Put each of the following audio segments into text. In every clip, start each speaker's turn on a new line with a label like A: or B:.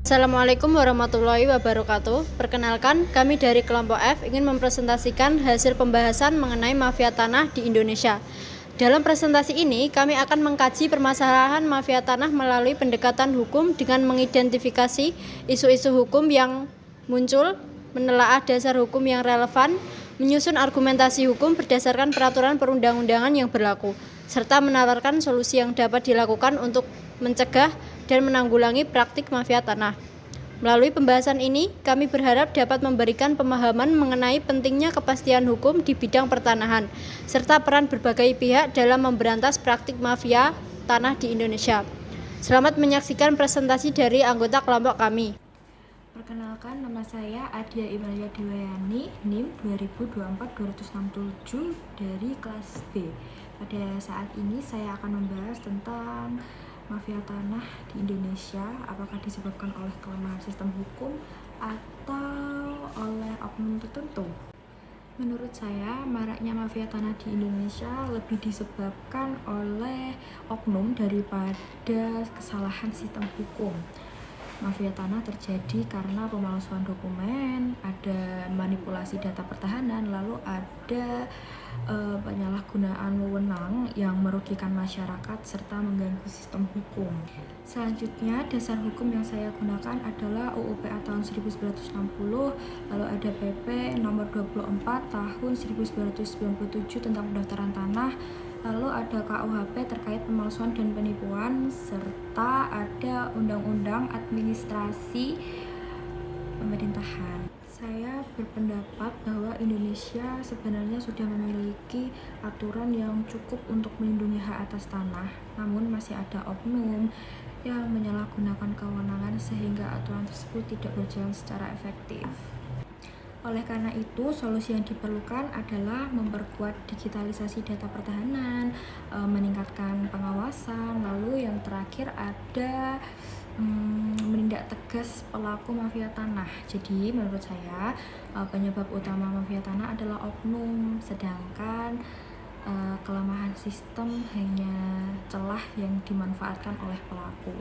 A: Assalamualaikum warahmatullahi wabarakatuh. Perkenalkan, kami dari kelompok F ingin mempresentasikan hasil pembahasan mengenai mafia tanah di Indonesia. Dalam presentasi ini, kami akan mengkaji permasalahan mafia tanah melalui pendekatan hukum dengan mengidentifikasi isu-isu hukum yang muncul, menelaah dasar hukum yang relevan, menyusun argumentasi hukum berdasarkan peraturan perundang-undangan yang berlaku, serta menawarkan solusi yang dapat dilakukan untuk mencegah dan menanggulangi praktik mafia tanah. Melalui pembahasan ini, kami berharap dapat memberikan pemahaman mengenai pentingnya kepastian hukum di bidang pertanahan, serta peran berbagai pihak dalam memberantas praktik mafia tanah di Indonesia. Selamat menyaksikan presentasi dari anggota kelompok kami.
B: Perkenalkan, nama saya Adia Imalia Dewayani, NIM 2024-267 dari kelas B. Pada saat ini saya akan membahas tentang mafia tanah di Indonesia, apakah disebabkan oleh kelemahan sistem hukum atau oleh oknum tertentu. Menurut saya, maraknya mafia tanah di Indonesia lebih disebabkan oleh oknum daripada kesalahan sistem hukum. Mafia tanah terjadi karena pemalsuan dokumen, ada manipulasi data pertahanan, lalu ada penyalahgunaan wewenang yang merugikan masyarakat serta mengganggu sistem hukum. Selanjutnya, dasar hukum yang saya gunakan adalah UU PA tahun 1960, lalu ada PP nomor 24 tahun 1997 tentang pendaftaran tanah, lalu ada KUHP terkait pemalsuan dan penipuan, serta ada Undang-Undang Administrasi Pemerintahan. Saya berpendapat bahwa Indonesia sebenarnya sudah memiliki aturan yang cukup untuk melindungi hak atas tanah, namun masih ada oknum yang menyalahgunakan kewenangan sehingga aturan tersebut tidak berjalan secara efektif. Oleh karena itu, solusi yang diperlukan adalah memperkuat digitalisasi data pertahanan, meningkatkan pengawasan, lalu yang terakhir ada menindak tegas pelaku mafia tanah. Jadi menurut saya penyebab utama mafia tanah adalah oknum, sedangkan kelemahan sistem hanya celah yang dimanfaatkan oleh pelaku.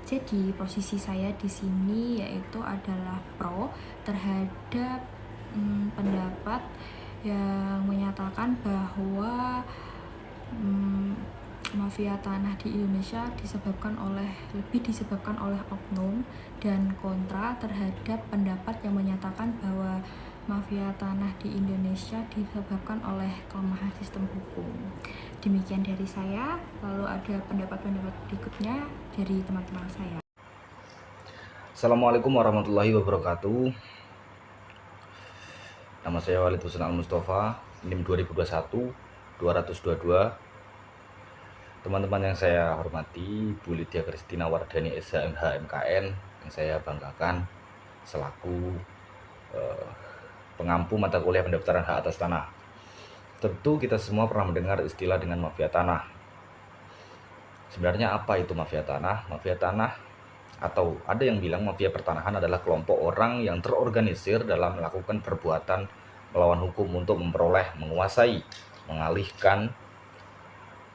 B: Jadi posisi saya di sini yaitu adalah pro terhadap pendapat yang menyatakan bahwa mafia tanah di Indonesia lebih disebabkan oleh oknum, dan kontra terhadap pendapat yang menyatakan bahwa mafia tanah di Indonesia disebabkan oleh kelemahan sistem hukum. Demikian dari saya, lalu ada pendapat-pendapat berikutnya dari teman-teman saya.
C: Assalamualaikum warahmatullahi wabarakatuh. Nama saya Walid Husain Al-Mustafa, NIM 2021-222. Teman-teman yang saya hormati, Bu Lydia Kristina Wardani SHMH MKN yang saya banggakan selaku pengampu mata kuliah pendaftaran hak atas tanah. Tentu kita semua pernah mendengar istilah dengan mafia tanah. Sebenarnya apa itu mafia tanah? Mafia tanah, atau ada yang bilang mafia pertanahan, adalah kelompok orang yang terorganisir dalam melakukan perbuatan melawan hukum untuk memperoleh, menguasai, mengalihkan,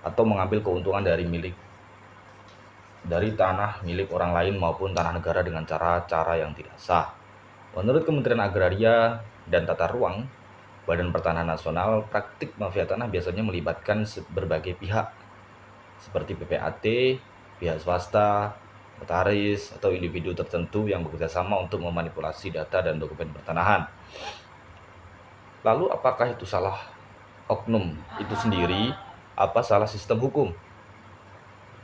C: atau mengambil keuntungan dari tanah milik orang lain maupun tanah negara dengan cara-cara yang tidak sah. Menurut Kementerian Agraria dan Tata Ruang, Badan Pertanahan Nasional, praktik mafia tanah biasanya melibatkan berbagai pihak seperti PPAT, pihak swasta, notaris, atau individu tertentu yang bekerjasama untuk memanipulasi data dan dokumen pertanahan. Lalu apakah itu salah oknum itu sendiri? Apa salah sistem hukum?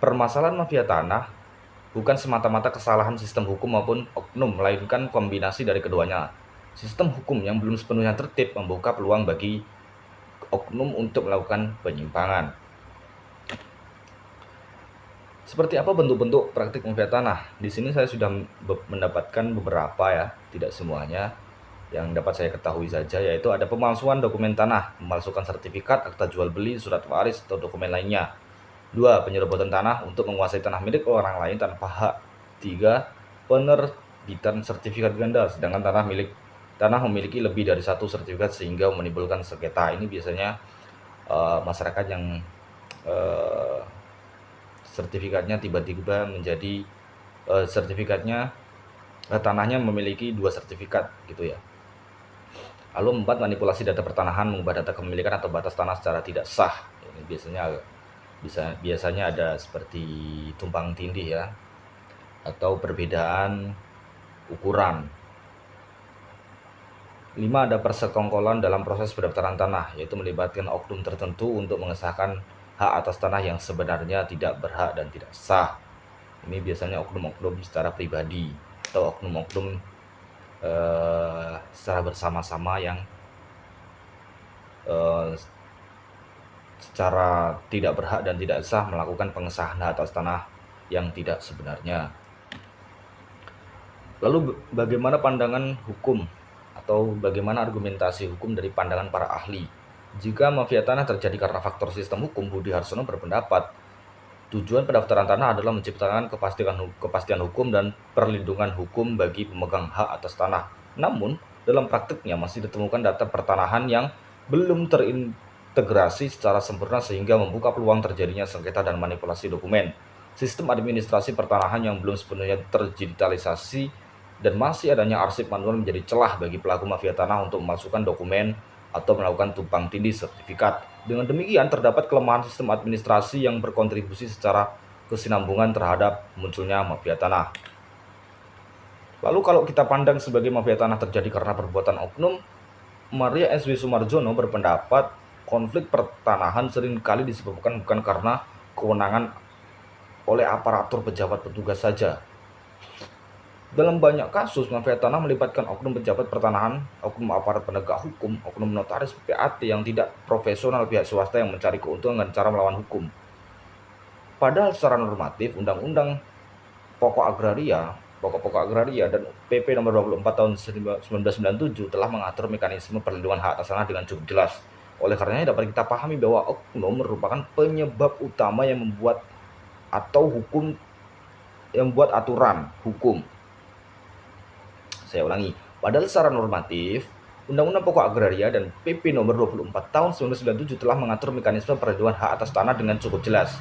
C: Permasalahan mafia tanah bukan semata-mata kesalahan sistem hukum maupun oknum, melainkan kombinasi dari keduanya. Sistem hukum yang belum sepenuhnya tertib membuka peluang bagi oknum untuk melakukan penyimpangan. Seperti apa bentuk-bentuk praktik mafia tanah? Di sini saya sudah mendapatkan beberapa, ya, tidak semuanya. Yang dapat saya ketahui saja yaitu ada pemalsuan dokumen tanah, memalsukan sertifikat, akta jual beli, surat waris, atau dokumen lainnya. 2. Penyerobotan tanah untuk menguasai tanah milik orang lain tanpa hak. 3. Penerbitan sertifikat ganda, sedangkan tanah memiliki lebih dari satu sertifikat sehingga menimbulkan sengketa. Ini biasanya masyarakat yang sertifikatnya tiba-tiba menjadi sertifikatnya tanahnya memiliki 2 sertifikat gitu ya. Lalu 4, manipulasi data pertanahan, mengubah data kepemilikan atau batas tanah secara tidak sah. Ini biasanya ada seperti tumpang tindih ya, atau perbedaan ukuran. 5, ada persekongkolan dalam proses pendaftaran tanah, yaitu melibatkan oknum tertentu untuk mengesahkan hak atas tanah yang sebenarnya tidak berhak dan tidak sah. Ini biasanya oknum-oknum secara pribadi atau oknum-oknum secara bersama-sama yang secara tidak berhak dan tidak sah melakukan pengesahan hak atas tanah yang tidak sebenarnya. Lalu bagaimana pandangan hukum atau bagaimana argumentasi hukum dari pandangan para ahli? Jika mafia tanah terjadi karena faktor sistem hukum, Budi Harsono berpendapat tujuan pendaftaran tanah adalah menciptakan kepastian hukum dan perlindungan hukum bagi pemegang hak atas tanah. Namun, dalam praktiknya masih ditemukan data pertanahan yang belum terintegrasi secara sempurna sehingga membuka peluang terjadinya sengketa dan manipulasi dokumen. Sistem administrasi pertanahan yang belum sepenuhnya terdigitalisasi dan masih adanya arsip manual menjadi celah bagi pelaku mafia tanah untuk memasukkan dokumen atau melakukan tumpang tindih sertifikat. Dengan demikian, terdapat kelemahan sistem administrasi yang berkontribusi secara kesinambungan terhadap munculnya mafia tanah. Lalu kalau kita pandang sebagai mafia tanah terjadi karena perbuatan oknum, Maria S.W. Sumarjono berpendapat konflik pertanahan seringkali disebabkan bukan karena kewenangan oleh aparatur pejabat petugas saja. Dalam banyak kasus, mafia tanah melibatkan oknum pejabat pertanahan, oknum aparat penegak hukum, oknum notaris PAT yang tidak profesional, pihak swasta yang mencari keuntungan dengan cara melawan hukum. Padahal secara normatif, Undang-Undang Pokok Agraria dan PP nomor 24 tahun 1997 telah mengatur mekanisme perlindungan hak atas tanah dengan cukup jelas. Oleh karenanya dapat kita pahami bahwa oknum merupakan penyebab utama yang membuat aturan hukum. Saya ulangi, padahal secara normatif, Undang-Undang Pokok Agraria dan PP nomor 24 tahun 1997 telah mengatur mekanisme perlindungan hak atas tanah dengan cukup jelas.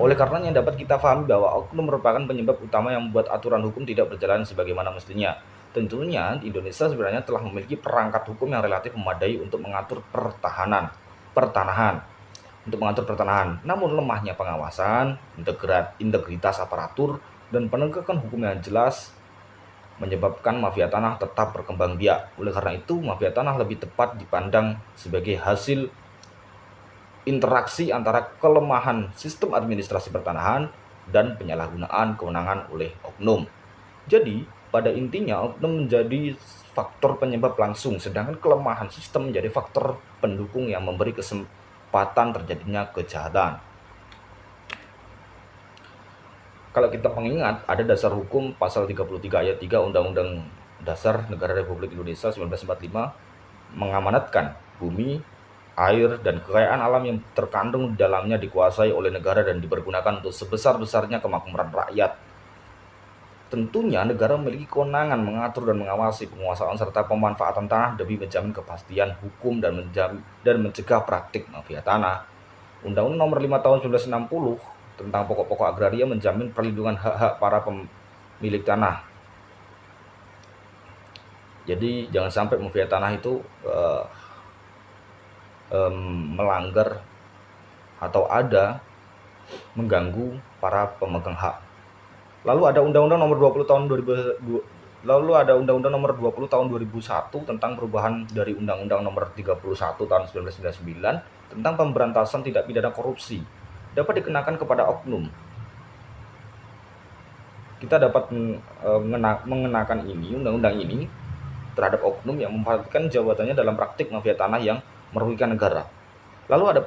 C: Oleh karenanya dapat kita pahami bahwa oknum merupakan penyebab utama yang membuat aturan hukum tidak berjalan sebagaimana mestinya. Tentunya Indonesia sebenarnya telah memiliki perangkat hukum yang relatif memadai untuk mengatur pertanahan. Namun lemahnya pengawasan, integritas aparatur, dan penegakan hukum yang jelas menyebabkan mafia tanah tetap berkembang biak. Oleh karena itu, mafia tanah lebih tepat dipandang sebagai hasil interaksi antara kelemahan sistem administrasi pertanahan dan penyalahgunaan kewenangan oleh oknum. Jadi, pada intinya oknum menjadi faktor penyebab langsung, sedangkan kelemahan sistem menjadi faktor pendukung yang memberi kesempatan terjadinya kejahatan. Kalau kita mengingat, ada dasar hukum pasal 33 ayat 3 Undang-Undang Dasar Negara Republik Indonesia 1945 mengamanatkan bumi, air, dan kekayaan alam yang terkandung di dalamnya dikuasai oleh negara dan dipergunakan untuk sebesar-besarnya kemakmuran rakyat. Tentunya negara memiliki kewenangan mengatur dan mengawasi penguasaan serta pemanfaatan tanah demi menjamin kepastian hukum dan mencegah praktik mafia tanah. Undang-Undang Nomor 5 Tahun 1960 tentang pokok-pokok agraria menjamin perlindungan hak-hak para pemilik tanah. Jadi jangan sampai mafia tanah itu melanggar atau mengganggu para pemegang hak. Lalu ada Undang-Undang Nomor 20 tahun 2001 tentang perubahan dari Undang-Undang Nomor 31 tahun 1999 tentang pemberantasan tindak pidana korupsi. Dapat dikenakan kepada oknum. Kita dapat mengenakan undang-undang ini terhadap oknum yang memanfaatkan jabatannya dalam praktik mafia tanah yang merugikan negara. Lalu ada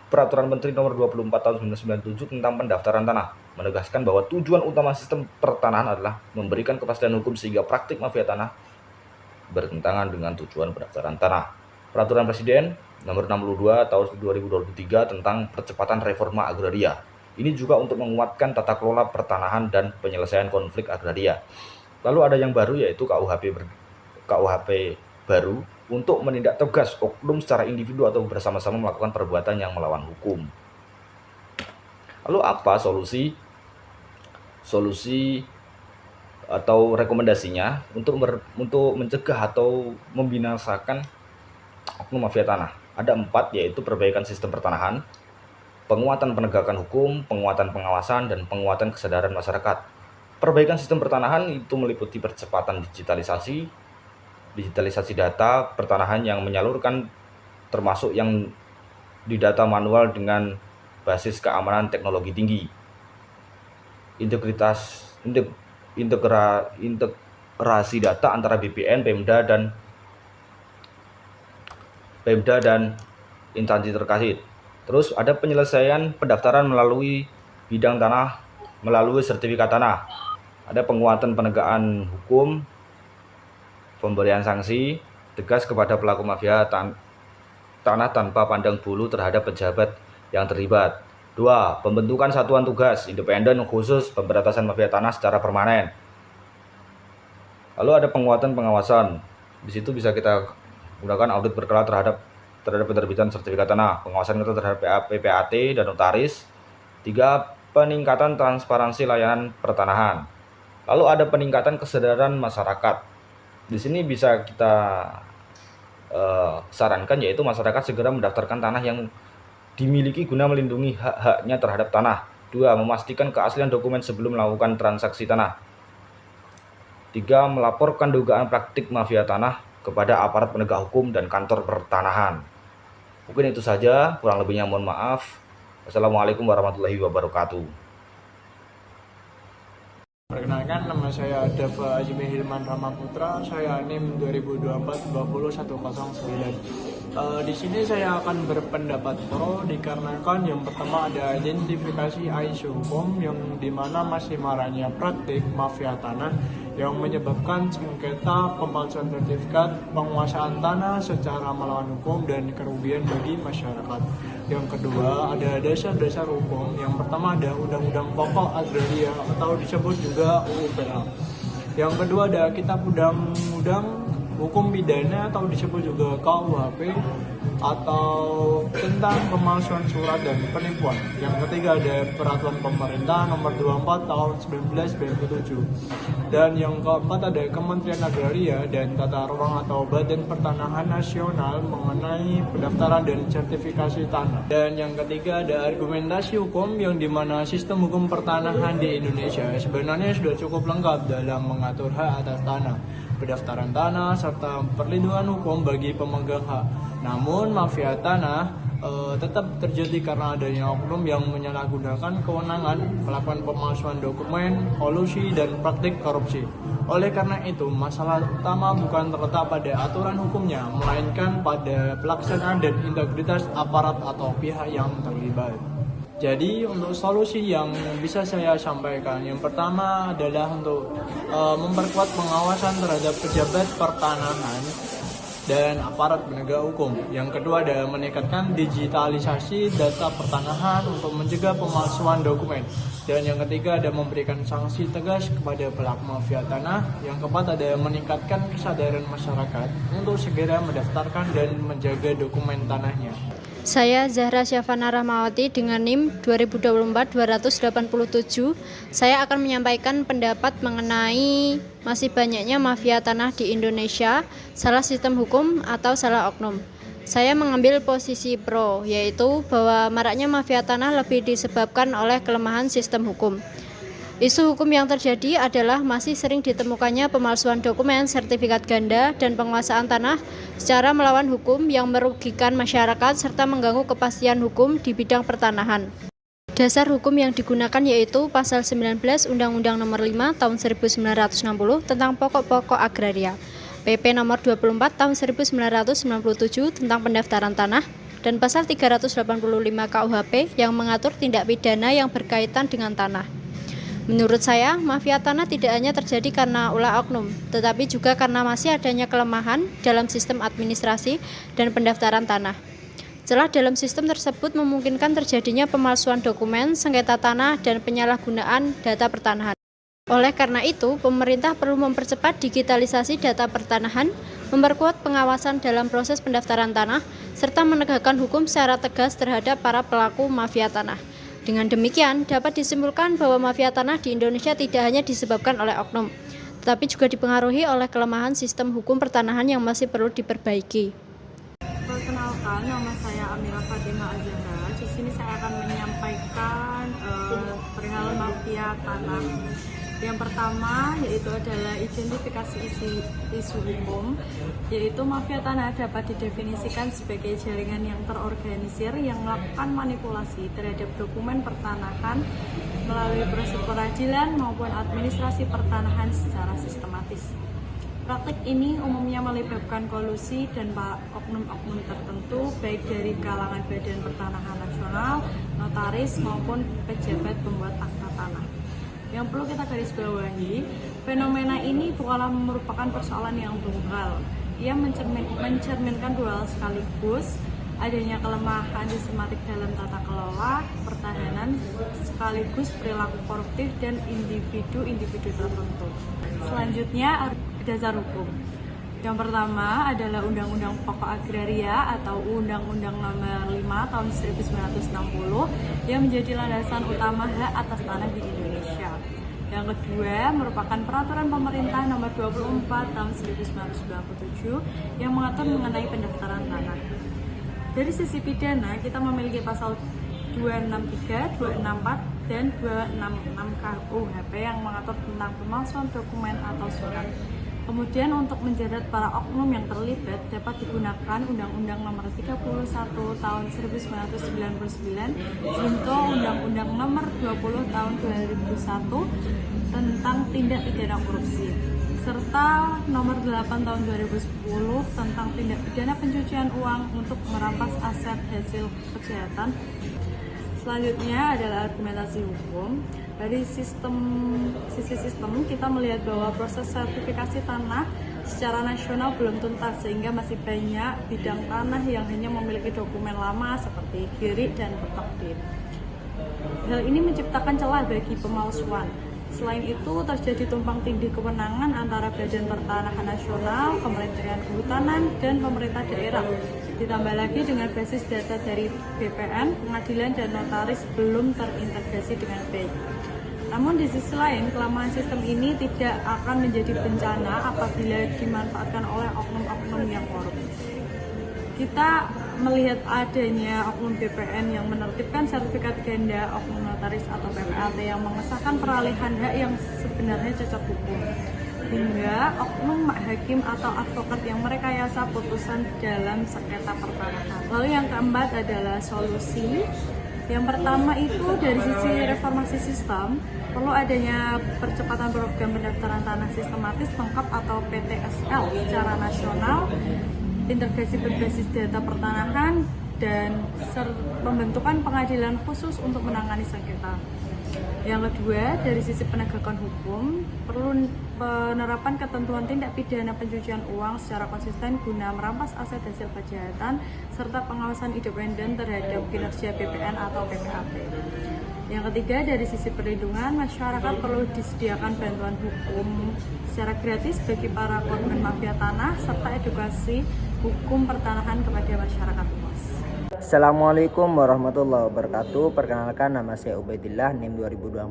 C: Peraturan Menteri Nomor 24 Tahun 1997 tentang pendaftaran tanah, menegaskan bahwa tujuan utama sistem pertanahan adalah memberikan kepastian hukum sehingga praktik mafia tanah bertentangan dengan tujuan pendaftaran tanah. Peraturan Presiden Nomor 62 Tahun 2023 tentang percepatan reforma agraria. Ini juga untuk menguatkan tata kelola pertanahan dan penyelesaian konflik agraria. Lalu ada yang baru yaitu KUHP baru untuk menindak tegas oknum secara individu atau bersama-sama melakukan perbuatan yang melawan hukum. Lalu apa solusi atau rekomendasinya untuk mencegah atau membinasakan oknum mafia tanah. Ada 4, yaitu perbaikan sistem pertanahan, penguatan penegakan hukum, penguatan pengawasan, dan penguatan kesadaran masyarakat. Perbaikan sistem pertanahan itu meliputi percepatan digitalisasi data pertanahan yang menyalurkan, termasuk yang di data manual dengan basis keamanan teknologi tinggi. Integrasi data antara BPN, Pemda dan instansi terkait. Terus ada penyelesaian pendaftaran melalui bidang tanah melalui sertifikat tanah. Ada penguatan penegakan hukum, pemberian sanksi tegas kepada pelaku mafia tanah tanpa pandang bulu terhadap pejabat yang terlibat. 2. Pembentukan satuan tugas independen khusus pemberantasan mafia tanah secara permanen. Lalu ada penguatan pengawasan. Di situ bisa kita gunakan audit berkala terhadap penerbitan sertifikat tanah, pengawasan kita terhadap PPAT dan notaris. 3. Peningkatan transparansi layanan pertanahan. Lalu ada peningkatan kesadaran masyarakat. Di sini bisa kita sarankan, yaitu masyarakat segera mendaftarkan tanah yang dimiliki guna melindungi hak-haknya terhadap tanah. 2. Memastikan keaslian dokumen sebelum melakukan transaksi tanah. 3. Melaporkan dugaan praktik mafia tanah kepada aparat penegak hukum dan kantor pertanahan. Mungkin itu saja, kurang lebihnya mohon maaf. Wassalamualaikum warahmatullahi wabarakatuh.
D: Perkenalkan, nama saya Dava Azmi Hilman Ramaputra. Saya NIM 2024-20109. Di sini saya akan berpendapat pro dikarenakan yang pertama ada identifikasi isu hukum yang dimana masih maraknya praktik mafia tanah yang menyebabkan sengketa pemalsuan sertifikat penguasaan tanah secara melawan hukum dan kerugian bagi masyarakat. Yang kedua ada dasar-dasar hukum. Yang pertama ada Undang-Undang Pokok Agraria atau disebut juga UU-PA. Yang kedua ada Kitab Undang-Undang Hukum Pidana atau disebut juga KUHP atau tentang pemalsuan surat dan penipuan. Yang ketiga ada Peraturan Pemerintah Nomor 24 Tahun 1997. Dan yang keempat ada Kementerian Agraria dan Tata Ruang atau Badan Pertanahan Nasional mengenai pendaftaran dan sertifikasi tanah. Dan yang ketiga ada argumentasi hukum yang dimana sistem hukum pertanahan di Indonesia sebenarnya sudah cukup lengkap dalam mengatur hak atas tanah, pendaftaran tanah, serta perlindungan hukum bagi pemegang hak. Namun mafia tanah tetap terjadi karena adanya oknum yang menyalahgunakan kewenangan, melakukan pemalsuan dokumen, kolusi, dan praktik korupsi. Oleh karena itu, masalah utama bukan terletak pada aturan hukumnya, melainkan pada pelaksanaan dan integritas aparat atau pihak yang terlibat. Jadi untuk solusi yang bisa saya sampaikan, yang pertama adalah untuk memperkuat pengawasan terhadap pejabat pertanahan dan aparat penegak hukum. Yang kedua adalah meningkatkan digitalisasi data pertanahan untuk mencegah pemalsuan dokumen. Dan yang ketiga ada memberikan sanksi tegas kepada pelaku mafia tanah. Yang keempat ada meningkatkan kesadaran masyarakat untuk segera mendaftarkan dan menjaga dokumen tanahnya.
A: Saya Zahra Syafana Rahmawati dengan NIM 2024-287. Saya akan menyampaikan pendapat mengenai masih banyaknya mafia tanah di Indonesia, salah sistem hukum atau salah oknum. Saya mengambil posisi pro, yaitu bahwa maraknya mafia tanah lebih disebabkan oleh kelemahan sistem hukum. Isu hukum yang terjadi adalah masih sering ditemukannya pemalsuan dokumen, sertifikat ganda, dan penguasaan tanah secara melawan hukum yang merugikan masyarakat serta mengganggu kepastian hukum di bidang pertanahan. Dasar hukum yang digunakan yaitu Pasal 19 Undang-Undang Nomor 5 Tahun 1960 tentang Pokok-pokok Agraria, PP Nomor 24 Tahun 1997 tentang pendaftaran tanah, dan Pasal 385 KUHP yang mengatur tindak pidana yang berkaitan dengan tanah. Menurut saya, mafia tanah tidak hanya terjadi karena ulah oknum, tetapi juga karena masih adanya kelemahan dalam sistem administrasi dan pendaftaran tanah. Celah dalam sistem tersebut memungkinkan terjadinya pemalsuan dokumen, sengketa tanah, dan penyalahgunaan data pertanahan. Oleh karena itu, pemerintah perlu mempercepat digitalisasi data pertanahan, memperkuat pengawasan dalam proses pendaftaran tanah, serta menegakkan hukum secara tegas terhadap para pelaku mafia tanah. Dengan demikian, dapat disimpulkan bahwa mafia tanah di Indonesia tidak hanya disebabkan oleh oknum, tetapi juga dipengaruhi oleh kelemahan sistem hukum pertanahan yang masih perlu diperbaiki.
E: Perkenalkan, nama saya Amira Fatimah Azhara. Di sini saya akan menyampaikan perihal mafia tanah. Yang pertama yaitu adalah identifikasi isu hukum, yaitu mafia tanah dapat didefinisikan sebagai jaringan yang terorganisir yang melakukan manipulasi terhadap dokumen pertanahan melalui proses peradilan maupun administrasi pertanahan secara sistematis. Praktik ini umumnya melibatkan kolusi dan oknum-oknum tertentu, baik dari kalangan Badan Pertanahan Nasional, notaris, maupun pejabat pembuat akta tanah. Yang perlu kita garis bawahi, fenomena ini bukanlah merupakan persoalan yang tunggal. Ia mencerminkan dua hal sekaligus, adanya kelemahan sistematik dalam tata kelola, pertahanan, sekaligus perilaku koruptif dan individu-individu tertentu. Selanjutnya, dasar hukum. Yang pertama adalah Undang-Undang Pokok Agraria atau Undang-Undang Nomor 5 Tahun 1960 yang menjadi landasan utama hak atas tanah di Indonesia. Yang kedua merupakan Peraturan Pemerintah Nomor 24 Tahun 1997 yang mengatur mengenai pendaftaran tanah. Dari sisi pidana, kita memiliki pasal 263, 264, dan 266 KUHP yang mengatur tentang pemalsuan dokumen atau surat. Kemudian untuk menjerat para oknum yang terlibat dapat digunakan Undang-Undang Nomor 31 Tahun 1999 junto Undang-Undang Nomor 20 Tahun 2001 tentang tindak pidana korupsi serta Nomor 8 Tahun 2010 tentang tindak pidana pencucian uang untuk merampas aset hasil kejahatan. Selanjutnya adalah argumentasi hukum. Dari sisi sistem kita melihat bahwa proses sertifikasi tanah secara nasional belum tuntas sehingga masih banyak bidang tanah yang hanya memiliki dokumen lama seperti kiri dan petokdir. Hal ini menciptakan celah bagi pemalsuan. Selain itu terjadi tumpang tindih kewenangan antara Badan Pertanahan Nasional, Kementerian Kehutanan, dan pemerintah daerah. Ditambah lagi dengan basis data dari BPN, pengadilan, dan notaris belum terintegrasi dengan baik. Namun di sisi lain, kelemahan sistem ini tidak akan menjadi bencana apabila dimanfaatkan oleh oknum-oknum yang korup. Kita melihat adanya oknum BPN yang menertibkan sertifikat ganda, oknum notaris atau PPAT yang mengesahkan peralihan hak yang sebenarnya cacat hukum, hingga oknum hakim atau advokat yang merekayasa putusan dalam sengketa pertanahan. Lalu yang keempat adalah solusi. Yang pertama itu dari sisi reformasi sistem, perlu adanya percepatan program pendaftaran tanah sistematis lengkap atau PTSL secara nasional, integrasi berbasis data pertanahan, dan pembentukan pengadilan khusus untuk menangani sengketa. Yang kedua, dari sisi penegakan hukum, perlu penerapan ketentuan tindak pidana pencucian uang secara konsisten guna merampas aset hasil kejahatan, serta pengawasan independen terhadap kinerja BPN atau PPAT. Yang ketiga, dari sisi perlindungan, masyarakat perlu disediakan bantuan hukum secara gratis bagi para korban mafia tanah, serta edukasi hukum pertanahan kepada masyarakat luas.
F: Assalamualaikum warahmatullahi wabarakatuh. Perkenalkan, nama saya Ubaidillah, NIM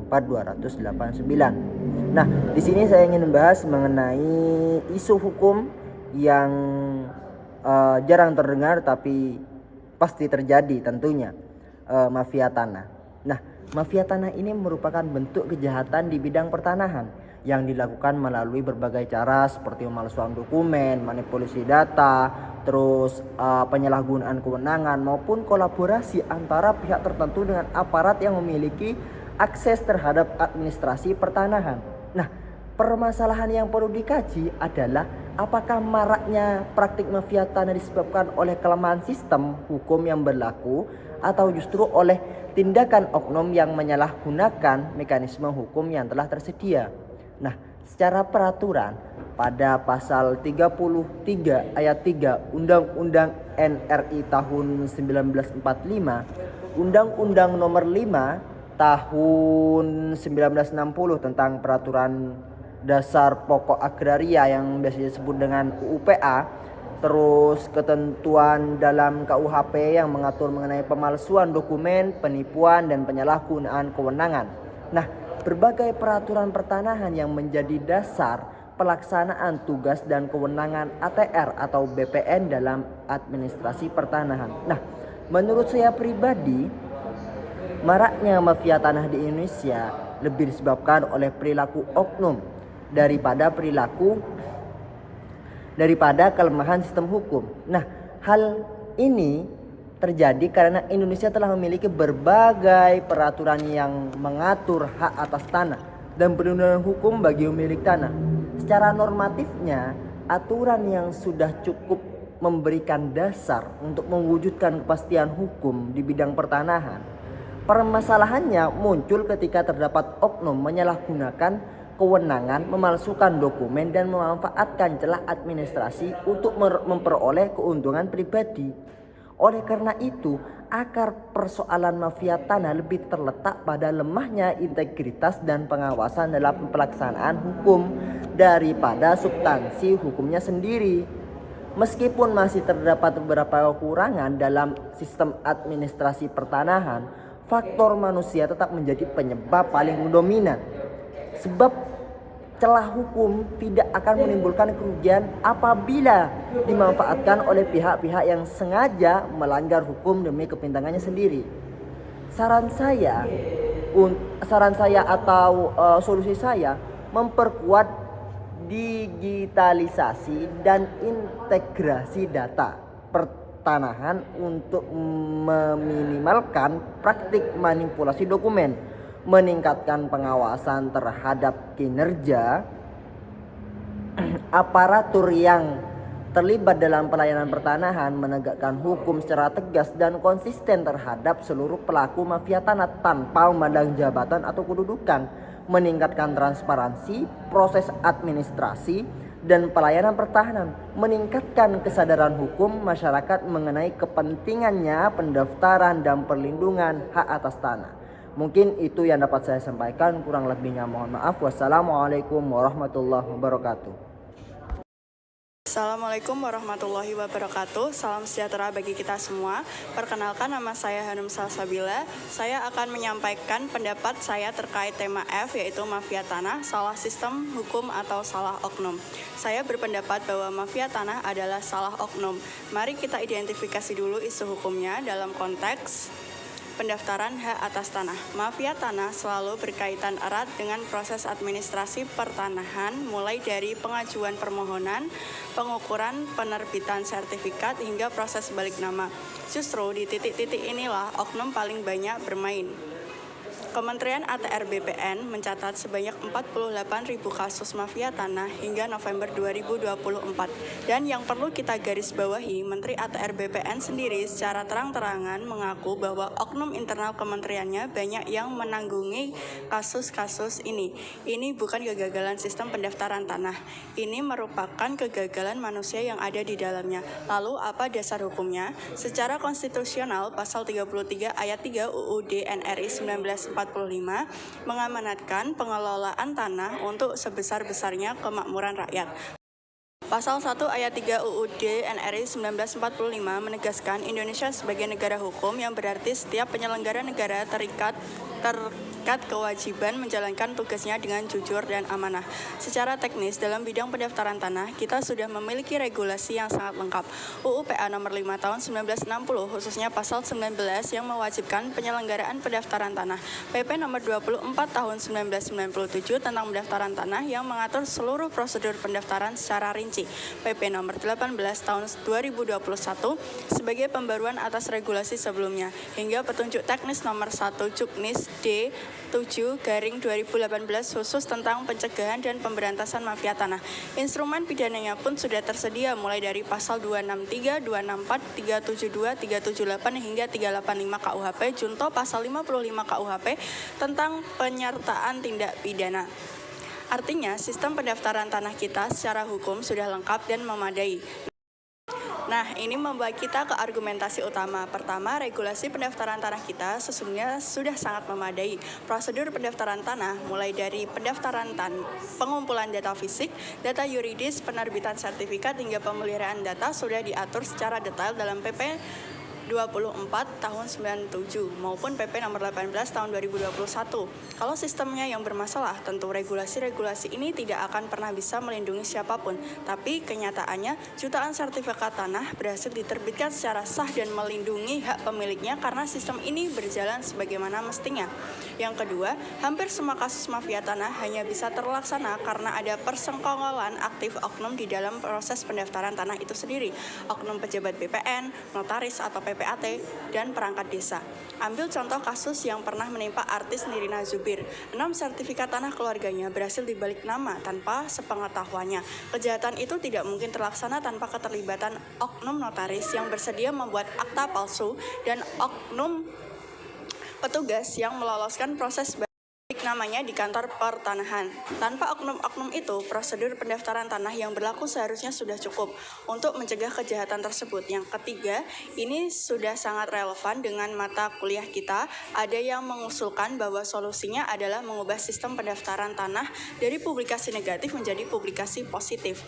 F: 2024-289. Nah, di sini saya ingin membahas mengenai isu hukum yang jarang terdengar tapi pasti terjadi tentunya, mafia tanah. Nah, mafia tanah ini merupakan bentuk kejahatan di bidang pertanahan yang dilakukan melalui berbagai cara seperti pemalsuan dokumen, manipulasi data, terus penyalahgunaan kewenangan maupun kolaborasi antara pihak tertentu dengan aparat yang memiliki akses terhadap administrasi pertanahan. Nah, permasalahan yang perlu dikaji adalah apakah maraknya praktik mafia tanah disebabkan oleh kelemahan sistem hukum yang berlaku atau justru oleh tindakan oknum yang menyalahgunakan mekanisme hukum yang telah tersedia. Nah, secara peraturan pada pasal 33 ayat 3 Undang-Undang NRI tahun 1945, Undang-Undang Nomor 5 tahun 1960 tentang Peraturan Dasar Pokok Agraria yang biasa disebut dengan UPA, terus ketentuan dalam KUHP yang mengatur mengenai pemalsuan dokumen, penipuan, dan penyalahgunaan kewenangan. Nah, berbagai peraturan pertanahan yang menjadi dasar pelaksanaan tugas dan kewenangan ATR atau BPN dalam administrasi pertanahan. Nah, menurut saya pribadi, maraknya mafia tanah di Indonesia lebih disebabkan oleh perilaku oknum daripada kelemahan sistem hukum. Nah, hal ini terjadi karena Indonesia telah memiliki berbagai peraturan yang mengatur hak atas tanah dan perlindungan hukum bagi pemilik tanah. Secara normatifnya, aturan yang sudah cukup memberikan dasar untuk mewujudkan kepastian hukum di bidang pertanahan. Permasalahannya muncul ketika terdapat oknum menyalahgunakan kewenangan, memalsukan dokumen, dan memanfaatkan celah administrasi untuk memperoleh keuntungan pribadi. Oleh karena itu, akar persoalan mafia tanah lebih terletak pada lemahnya integritas dan pengawasan dalam pelaksanaan hukum daripada substansi hukumnya sendiri. Meskipun masih terdapat beberapa kekurangan dalam sistem administrasi pertanahan, faktor manusia tetap menjadi penyebab paling dominan. Sebab celah hukum tidak akan menimbulkan kerugian apabila dimanfaatkan oleh pihak-pihak yang sengaja melanggar hukum demi kepentingannya sendiri. Saran saya atau solusi saya memperkuat digitalisasi dan integrasi data pertanahan untuk meminimalkan praktik manipulasi dokumen, meningkatkan pengawasan terhadap kinerja aparatur yang terlibat dalam pelayanan pertanahan, menegakkan hukum secara tegas dan konsisten terhadap seluruh pelaku mafia tanah tanpa memandang jabatan atau kedudukan, meningkatkan transparansi proses administrasi dan pelayanan pertahanan, meningkatkan kesadaran hukum masyarakat mengenai kepentingannya pendaftaran dan perlindungan hak atas tanah. Mungkin itu yang dapat saya sampaikan, kurang lebihnya mohon maaf. Wassalamualaikum warahmatullahi wabarakatuh.
E: Assalamualaikum warahmatullahi wabarakatuh. Salam sejahtera bagi kita semua. Perkenalkan, nama saya Hanum Salsabila. Saya akan menyampaikan pendapat saya terkait tema F, yaitu mafia tanah, salah sistem hukum atau salah oknum. Saya berpendapat bahwa mafia tanah adalah salah oknum. Mari kita identifikasi dulu isu hukumnya dalam konteks pendaftaran hak atas tanah. Mafia tanah selalu berkaitan erat dengan proses administrasi pertanahan, mulai dari pengajuan permohonan, pengukuran, penerbitan sertifikat, hingga proses balik nama. Justru di titik-titik inilah oknum paling banyak bermain. Kementerian ATR BPN mencatat sebanyak 48.000 kasus mafia tanah hingga November 2024. Dan yang perlu kita garis bawahi, Menteri ATR BPN sendiri secara terang-terangan mengaku bahwa oknum internal kementeriannya banyak yang menanggungi kasus-kasus ini. Ini bukan kegagalan sistem pendaftaran tanah. Ini merupakan kegagalan manusia yang ada di dalamnya. Lalu apa dasar hukumnya? Secara konstitusional, pasal 33 ayat 3 UUD NRI 1945 mengamanatkan pengelolaan tanah untuk sebesar-besarnya kemakmuran rakyat. Pasal 1 ayat 3 UUD NRI 1945 menegaskan Indonesia sebagai negara hukum, yang berarti setiap penyelenggara negara terikat kewajiban menjalankan tugasnya dengan jujur dan amanah. Secara teknis, dalam bidang pendaftaran tanah, kita sudah memiliki regulasi yang sangat lengkap. UU PA nomor 5 tahun 1960, khususnya pasal 19 yang mewajibkan penyelenggaraan pendaftaran tanah. PP nomor 24 tahun 1997 tentang pendaftaran tanah yang mengatur seluruh prosedur pendaftaran secara rinci. PP nomor 18 tahun 2021 sebagai pembaruan atas regulasi sebelumnya, hingga petunjuk teknis nomor 1 Juknis D 7/2018 khusus tentang pencegahan dan pemberantasan mafia tanah. Instrumen pidananya pun sudah tersedia mulai dari pasal 263, 264, 372, 378 hingga 385 KUHP junto pasal 55 KUHP tentang penyertaan tindak pidana. Artinya, sistem pendaftaran tanah kita secara hukum sudah lengkap dan memadai. Nah, ini membawa kita ke argumentasi utama. Pertama, regulasi pendaftaran tanah kita sesungguhnya sudah sangat memadai. Prosedur pendaftaran tanah mulai dari pendaftaran pengumpulan data fisik, data yuridis, penerbitan sertifikat hingga pemeliharaan data sudah diatur secara detail dalam PP
G: 24 tahun 97 maupun PP nomor 18 tahun 2021. Kalau sistemnya yang bermasalah, tentu regulasi-regulasi ini tidak akan pernah bisa melindungi siapapun. Tapi kenyataannya, jutaan sertifikat tanah berhasil diterbitkan secara sah dan melindungi hak pemiliknya karena sistem ini berjalan sebagaimana mestinya. Yang kedua, hampir semua kasus mafia tanah hanya bisa terlaksana karena ada persengkongolan aktif oknum di dalam proses pendaftaran tanah itu sendiri. Oknum pejabat BPN, notaris atau PPAT, dan perangkat desa. Ambil contoh kasus yang pernah menimpa artis Nirina Zubir. 6 sertifikat tanah keluarganya berhasil dibalik nama tanpa sepengetahuannya. Kejahatan itu tidak mungkin terlaksana tanpa keterlibatan oknum notaris yang bersedia membuat akta palsu dan oknum petugas yang meloloskan proses namanya di kantor pertanahan. Tanpa oknum-oknum itu, prosedur pendaftaran tanah yang berlaku seharusnya sudah cukup untuk mencegah kejahatan tersebut. Yang ketiga, ini sudah sangat relevan dengan mata kuliah kita. Ada yang mengusulkan bahwa solusinya adalah mengubah sistem pendaftaran tanah dari publikasi negatif menjadi publikasi positif.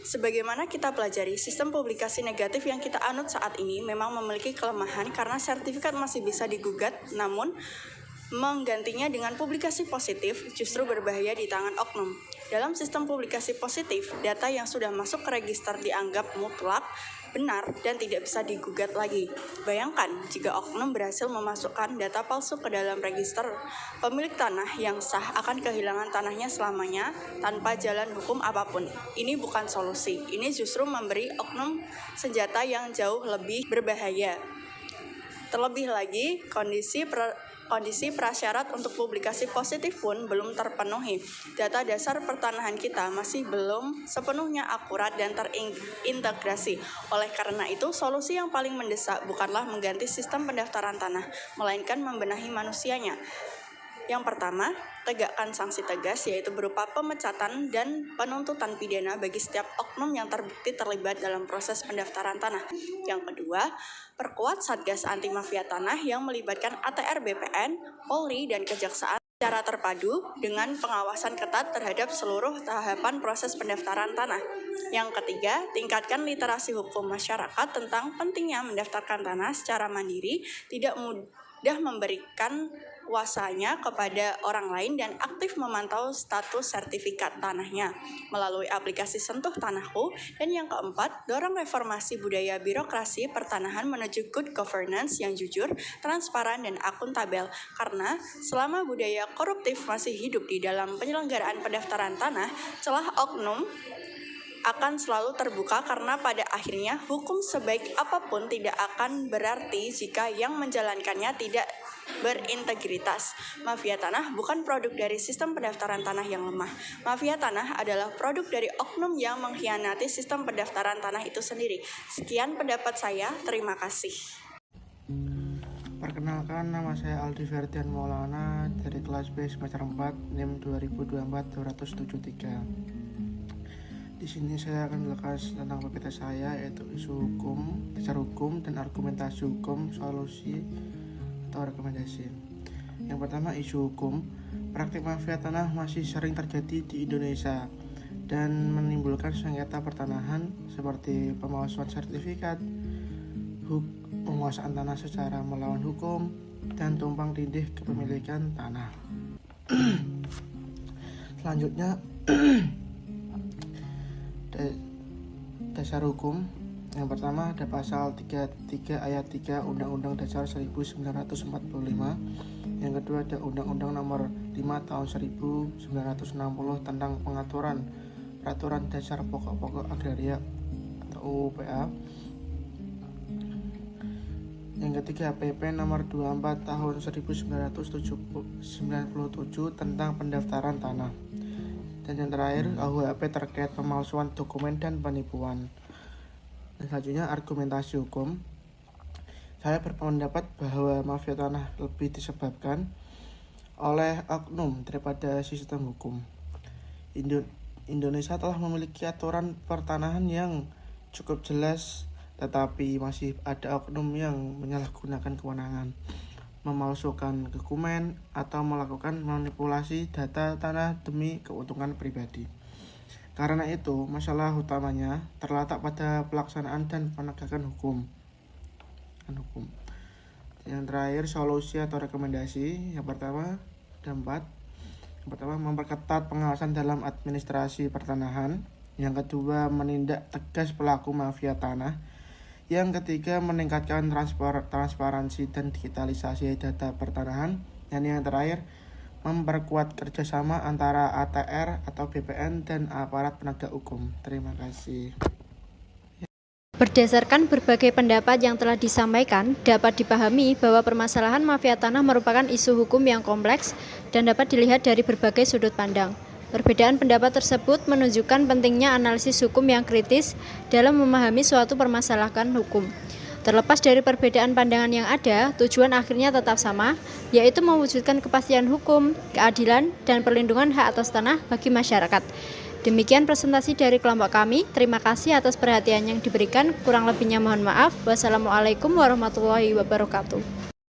G: Sebagaimana kita pelajari, sistem publikasi negatif yang kita anut saat ini memang memiliki kelemahan karena sertifikat masih bisa digugat, namun menggantinya dengan publikasi positif justru berbahaya di tangan oknum. Dalam sistem publikasi positif, data yang sudah masuk ke register dianggap mutlak, benar, dan tidak bisa digugat lagi. Bayangkan jika oknum berhasil memasukkan data palsu ke dalam register, pemilik tanah yang sah akan kehilangan tanahnya selamanya tanpa jalan hukum apapun. Ini bukan solusi, ini justru memberi oknum senjata yang jauh lebih berbahaya. Terlebih lagi, kondisi prasyarat untuk publikasi positif pun belum terpenuhi. Data dasar pertanahan kita masih belum sepenuhnya akurat dan terintegrasi. Oleh karena itu, solusi yang paling mendesak bukanlah mengganti sistem pendaftaran tanah, melainkan membenahi manusianya. Yang pertama, tegakkan sanksi tegas, yaitu berupa pemecatan dan penuntutan pidana bagi setiap oknum yang terbukti terlibat dalam proses pendaftaran tanah. Yang kedua, perkuat Satgas Anti Mafia Tanah yang melibatkan ATR BPN, Polri, dan Kejaksaan secara terpadu dengan pengawasan ketat terhadap seluruh tahapan proses pendaftaran tanah. Yang ketiga, tingkatkan literasi hukum masyarakat tentang pentingnya mendaftarkan tanah secara mandiri, tidak mudah memberikan kuasanya kepada orang lain dan aktif memantau status sertifikat tanahnya melalui aplikasi Sentuh Tanahku. Dan yang keempat, dorong reformasi budaya birokrasi pertanahan menuju good governance yang jujur, transparan, dan akuntabel. Karena selama budaya koruptif masih hidup di dalam penyelenggaraan pendaftaran tanah, celah oknum akan selalu terbuka karena pada akhirnya hukum sebaik apapun tidak akan berarti jika yang menjalankannya tidak berintegritas. Mafia tanah bukan produk dari sistem pendaftaran tanah yang lemah. Mafia tanah adalah produk dari oknum yang mengkhianati sistem pendaftaran tanah itu sendiri. Sekian pendapat saya, terima kasih.
H: Perkenalkan, nama saya Aldi Ferdian Maulana dari kelas B semester 4 NIM 2024-273. Di sini saya akan menjelaskan tentang PPT saya, yaitu isu hukum, dasar hukum, dan argumentasi hukum, solusi atau rekomendasi. Yang pertama, isu hukum. Praktik mafia tanah masih sering terjadi di Indonesia dan menimbulkan sengketa pertanahan seperti pemalsuan sertifikat, penguasaan tanah secara melawan hukum, dan tumpang tindih kepemilikan tanah. Selanjutnya, dasar hukum. Yang pertama ada pasal 33 ayat 3 Undang-Undang Dasar 1945. Yang kedua ada Undang-Undang Nomor 5 Tahun 1960 tentang pengaturan Peraturan Dasar Pokok-pokok Agraria atau UPA. Yang ketiga PP Nomor 24 Tahun 1997 tentang pendaftaran tanah. Dan yang terakhir KUHP terkait pemalsuan dokumen dan penipuan. Dan selanjutnya argumentasi hukum. Saya berpendapat bahwa mafia tanah lebih disebabkan oleh oknum daripada sistem hukum. Indonesia telah memiliki aturan pertanahan yang cukup jelas, tetapi masih ada oknum yang menyalahgunakan kewenangan, memalsukan dokumen, atau melakukan manipulasi data tanah demi keuntungan pribadi. Karena itu, masalah utamanya terletak pada pelaksanaan dan penegakan hukum. berdasarkan hukum. Yang terakhir, solusi atau rekomendasi. Yang pertama, ada 4. Yang pertama, memperketat pengawasan dalam administrasi pertanahan. Yang kedua, menindak tegas pelaku mafia tanah. Yang ketiga, meningkatkan transparansi dan digitalisasi data pertanahan. Dan yang terakhir, memperkuat kerjasama antara ATR atau BPN dan aparat penegak hukum. Terima kasih.
A: Berdasarkan berbagai pendapat yang telah disampaikan, dapat dipahami bahwa permasalahan mafia tanah merupakan isu hukum yang kompleks dan dapat dilihat dari berbagai sudut pandang. Perbedaan pendapat tersebut menunjukkan pentingnya analisis hukum yang kritis dalam memahami suatu permasalahan hukum. Terlepas dari perbedaan pandangan yang ada, tujuan akhirnya tetap sama, yaitu mewujudkan kepastian hukum, keadilan, dan perlindungan hak atas tanah bagi masyarakat. Demikian presentasi dari kelompok kami. Terima kasih atas perhatian yang diberikan. Kurang lebihnya mohon maaf. Wassalamualaikum warahmatullahi wabarakatuh.